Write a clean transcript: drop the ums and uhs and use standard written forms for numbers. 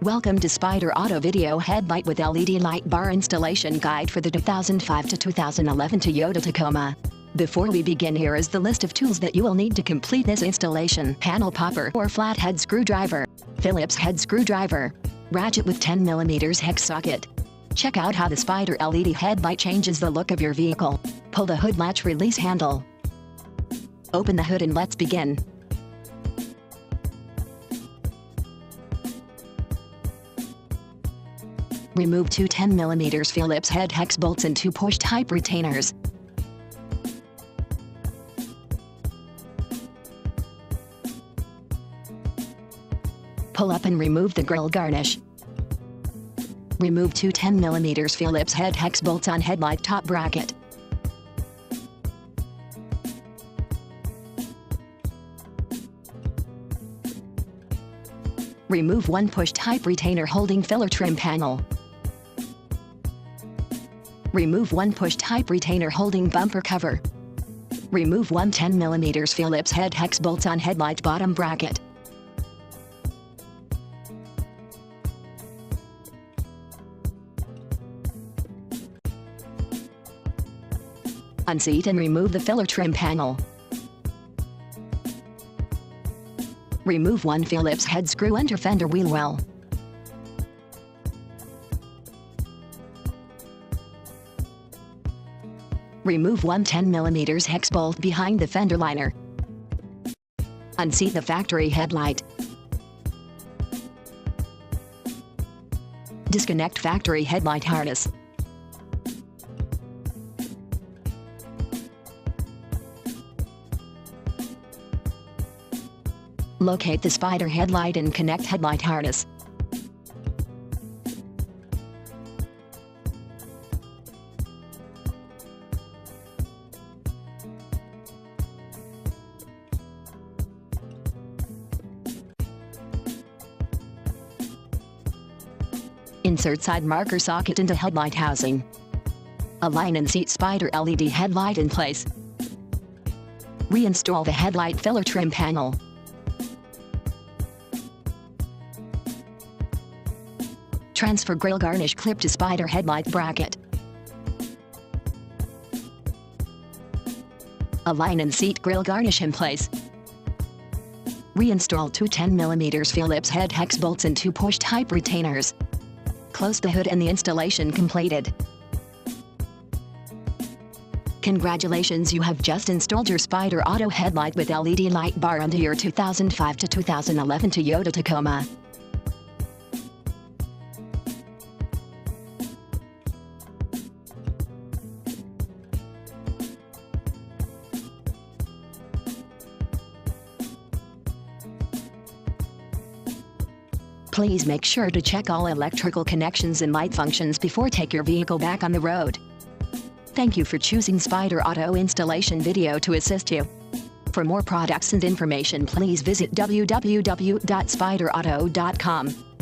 Welcome to Spyder Auto Video Headlight with LED Light Bar Installation Guide for the 2005 to 2011 Toyota Tacoma. Before we begin, here is the list of tools that you will need to complete this installation. Panel popper or flathead screwdriver, Phillips head screwdriver, ratchet with 10mm hex socket. Check out how the Spyder LED headlight changes the look of your vehicle. Pull the hood latch release handle. Open the hood and let's begin. Remove two 10mm Phillips head hex bolts and two push-type retainers. Pull up and remove the grille garnish. Remove two 10mm Phillips head hex bolts on headlight top bracket. Remove one push-type retainer holding filler trim panel. Remove one push-type retainer holding bumper cover. Remove one 10mm Phillips head hex bolts on headlight bottom bracket. Unseat and remove the filler trim panel. Remove one Phillips head screw under fender wheel well. Remove one 10mm hex bolt behind the fender liner. Unseat the factory headlight. Disconnect factory headlight harness. Locate the Spyder headlight and connect headlight harness. Insert side marker socket into headlight housing. Align and seat Spyder LED headlight in place. Reinstall the headlight filler trim panel. Transfer grille garnish clip to Spyder headlight bracket. Align and seat grille garnish in place. Reinstall two 10mm Phillips head hex bolts and two push-type retainers. Close the hood and the installation completed. Congratulations, you have just installed your Spyder Auto headlight with LED light bar onto your 2005 to 2011 Toyota Tacoma. Please make sure to check all electrical connections and light functions before take your vehicle back on the road. Thank you for choosing Spyder Auto Installation Video to assist you. For more products and information, please visit www.spyderauto.com.